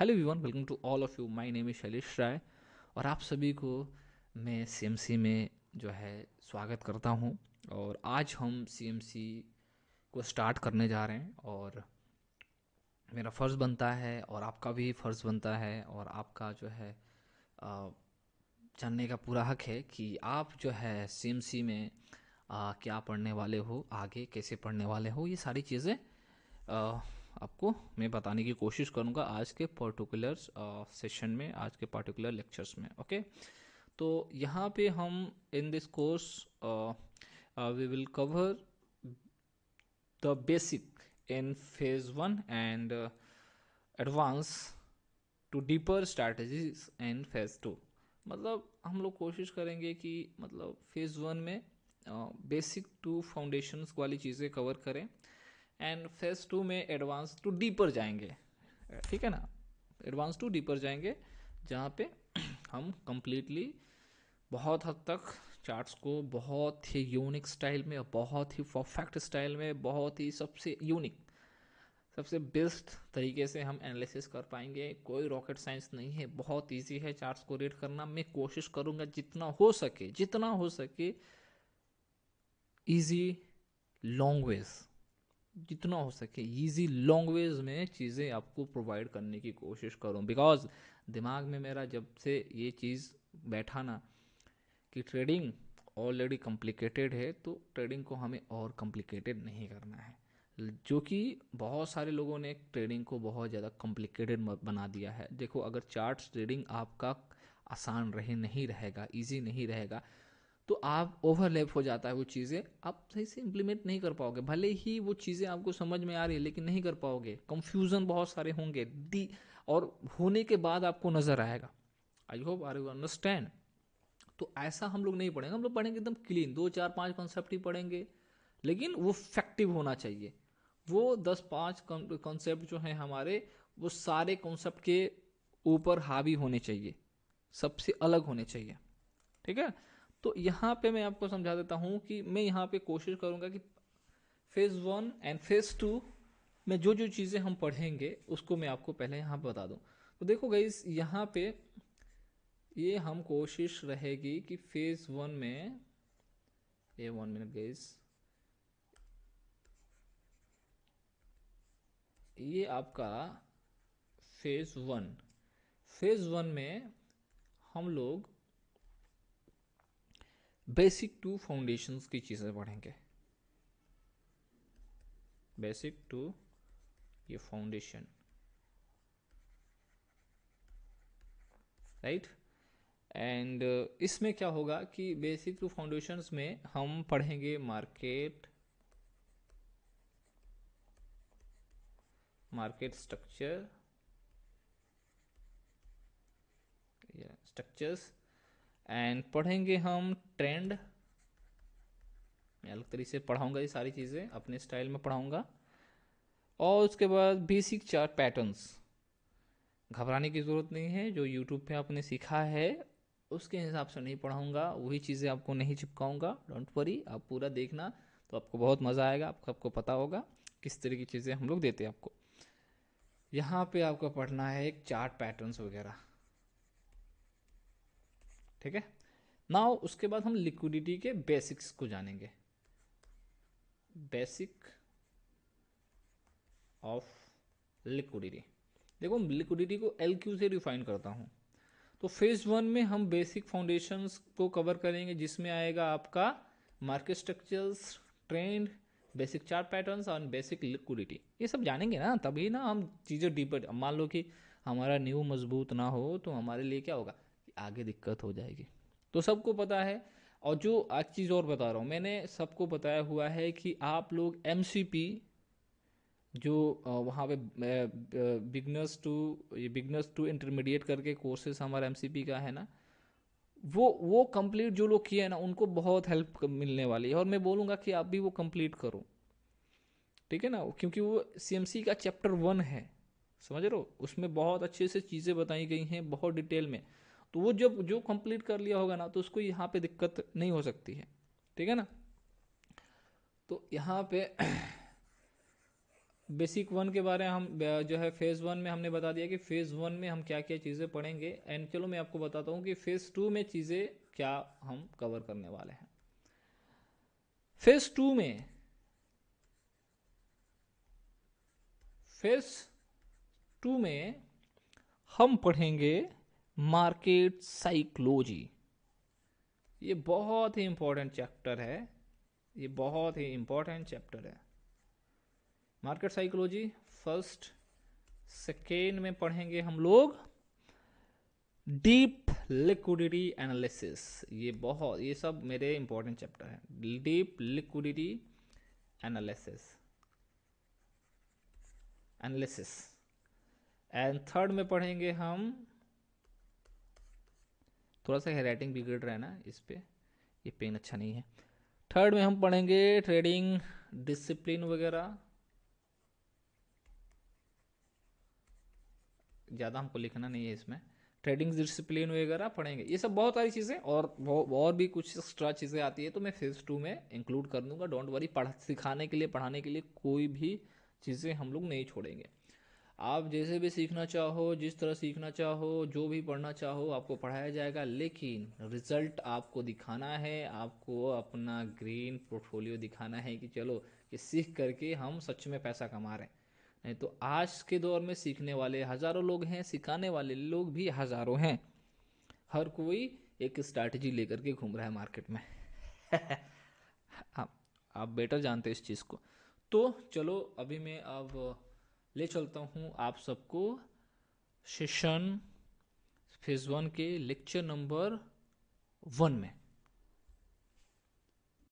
Hello everyone, welcome to all of you. My name is Shailesh Rai और आप सभी को मैं सीएमसी में जो है स्वागत करता हूं। और आज हम सीएमसी को स्टार्ट करने जा रहे हैं और मेरा फ़र्ज़ बनता है और आपका भी फ़र्ज़ बनता है और आपका जो है अ, जानने का पूरा हक है कि आप जो है सीएमसी में क्या पढ़ने वाले हो, आगे कैसे पढ़ने वाले हो। ये सारी चीज़ें आपको मैं बताने की कोशिश करूँगा आज के पर्टिकुलर सेशन में, आज के पर्टिकुलर लेक्चर्स में। ओके, तो यहाँ पे हम in this course we will cover the basic in phase one and advance to deeper strategies in phase two. मतलब हम लोग कोशिश करेंगे कि मतलब फेज वन में बेसिक टू फाउंडेशंस वाली चीज़ें कवर करें एंड फेज टू में एडवांस टू डीपर जाएंगे। ठीक है ना, एडवांस टू डीपर जाएंगे जहाँ पे हम कंप्लीटली बहुत हद तक चार्ट्स को बहुत ही यूनिक स्टाइल में, बहुत ही परफेक्ट स्टाइल में, बहुत ही सबसे यूनिक, सबसे बेस्ट तरीके से हम एनालिसिस कर पाएंगे। कोई रॉकेट साइंस नहीं है, बहुत इजी है चार्ट्स को रीड करना। मैं कोशिश करूंगा जितना हो सके इजी लॉन्ग वेज, जितना हो सके इजी लॉन्ग वेज में चीज़ें आपको प्रोवाइड करने की कोशिश करूं। बिकॉज दिमाग में मेरा जब से ये चीज़ बैठा ना कि ट्रेडिंग ऑलरेडी कॉम्प्लिकेटेड है, तो ट्रेडिंग को हमें और कॉम्प्लिकेटेड नहीं करना है। जो कि बहुत सारे लोगों ने ट्रेडिंग को बहुत ज़्यादा कॉम्प्लिकेटेड बना दिया है। देखो, अगर चार्ट्स ट्रेडिंग आपका आसान रहे नहीं रहेगा, इजी नहीं रहेगा, तो आप ओवरलैप हो जाता है वो चीज़ें, आप सही से इम्प्लीमेंट नहीं कर पाओगे। भले ही वो चीज़ें आपको समझ में आ रही है लेकिन नहीं कर पाओगे, कंफ्यूजन बहुत सारे होंगे डी, और होने के बाद आपको नज़र आएगा। I hope are you understand. तो ऐसा हम लोग नहीं पढ़ेंगे, हम लोग पढ़ेंगे एकदम क्लीन, 2 4 5 कॉन्सेप्ट ही पढ़ेंगे, लेकिन वो फैक्टिव होना चाहिए। वो 10 5 कॉन्सेप्ट जो हैं हमारे, वो सारे कॉन्सेप्ट के ऊपर हावी होने चाहिए, सबसे अलग होने चाहिए। ठीक है, तो यहाँ पे मैं आपको समझा देता हूँ कि मैं यहाँ पे कोशिश करूँगा कि phase one and phase two में जो जो चीज़ें हम पढ़ेंगे उसको मैं आपको पहले यहाँ पे बता दूँ। तो देखो गाइस, यहाँ पे ये हम कोशिश रहेगी कि फेज़ वन में, ये 1 मिनट गाइस, ये आपका फेज़ वन में हम लोग बेसिक टू फाउंडेशंस की चीज़ें पढ़ेंगे। बेसिक टू, ये फाउंडेशन, राइट। एंड इसमें क्या होगा कि बेसिक टू फाउंडेशंस में हम पढ़ेंगे मार्केट स्ट्रक्चर्स, एंड पढ़ेंगे हम ट्रेंड। मैं अलग तरीके से पढ़ाऊंगा, ये सारी चीज़ें अपने स्टाइल में पढ़ाऊंगा। और उसके बाद बेसिक चार्ट पैटर्न्स। घबराने की ज़रूरत नहीं है, जो यूट्यूब पे आपने सीखा है उसके हिसाब से नहीं पढ़ाऊंगा, वही चीज़ें आपको नहीं चिपकाऊंगा। डोंट वरी, आप पूरा देखना तो आपको बहुत मज़ा आएगा, आपको पता होगा किस तरह की चीज़ें हम लोग देते हैं आपको। यहाँ पे आपको पढ़ना है एक चार्ट पैटर्न्स वगैरह, ठीक है। नाउ उसके बाद हम लिक्विडिटी के बेसिक्स को जानेंगे। Basic of liquidity. देखो, लिक्विडिटी को LQ से डिफाइन करता हूँ। तो फेज वन में हम बेसिक फाउंडेशंस को कवर करेंगे, जिसमें आएगा आपका market structures, trend, basic chart patterns और बेसिक लिक्विडिटी। ये सब जानेंगे ना, तभी ना हम चीज़ें डीपर। मान लो कि हमारा न्यू मजबूत ना हो तो हमारे लिए क्या होगा कि आगे दिक्कत हो जाएगी। तो सबको पता है। और जो आज चीज़ और बता रहा हूँ, मैंने सबको बताया हुआ है कि आप लोग MCP जो वहाँ पे बिगनर्स टू इंटरमीडिएट करके कोर्सेज हमारा MCP का है ना, वो कंप्लीट जो लोग किए हैं ना, उनको बहुत हेल्प मिलने वाली है। और मैं बोलूँगा कि आप भी वो कंप्लीट करो, ठीक है ना, क्योंकि वो CMC का चैप्टर 1 है, समझ रहे हो। उसमें बहुत अच्छे से चीज़ें बताई गई हैं, बहुत डिटेल में। तो वो जब जो कंप्लीट कर लिया होगा ना, तो उसको यहाँ पे दिक्कत नहीं हो सकती है, ठीक है ना। तो यहाँ पे बेसिक वन के बारे में हम जो है फेज़ वन में हमने बता दिया कि फेज़ वन में हम क्या क्या चीज़ें पढ़ेंगे। एंड चलो मैं आपको बताता हूँ कि फेज़ टू में चीज़ें क्या हम कवर करने वाले हैं। फेज़ टू में हम पढ़ेंगे मार्केट साइकोलॉजी। ये बहुत ही इंपॉर्टेंट चैप्टर है, ये बहुत ही इंपॉर्टेंट चैप्टर है मार्केट साइकोलॉजी। फर्स्ट सेकेंड में पढ़ेंगे हम लोग डीप लिक्विडिटी एनालिसिस। ये सब मेरे इंपॉर्टेंट चैप्टर हैं। Deep liquidity analysis and third में पढ़ेंगे हम, थोड़ा सा राइटिंग बिगड़ रहा है ना इस पे, ये पेन अच्छा नहीं है। थर्ड में हम पढ़ेंगे ट्रेडिंग डिसिप्लिन वगैरह, ज़्यादा हमको लिखना नहीं है इसमें। ट्रेडिंग डिसिप्लिन वगैरह पढ़ेंगे, ये सब बहुत सारी चीज़ें और भी कुछ एक्स्ट्रा चीज़ें आती है तो मैं फेज़ टू में इंक्लूड कर दूंगा। डोंट वरी, सिखाने के लिए पढ़ाने के लिए कोई भी चीज़ें हम लोग नहीं छोड़ेंगे। आप जैसे भी सीखना चाहो, जिस तरह सीखना चाहो, जो भी पढ़ना चाहो आपको पढ़ाया जाएगा, लेकिन रिजल्ट आपको दिखाना है, आपको अपना ग्रीन पोर्टफोलियो दिखाना है कि चलो कि सीख करके हम सच में पैसा कमा रहे हैं। नहीं तो आज के दौर में सीखने वाले हज़ारों लोग हैं, सिखाने वाले लोग भी हज़ारों हैं। हर कोई एक स्ट्रैटेजी लेकर के घूम रहा है मार्केट में। आप बेटर जानते हैं इस चीज़ को। तो चलो अभी मैं अब ले चलता हूँ आप सबको सेशन फेज़ वन के लेक्चर नंबर 1 में।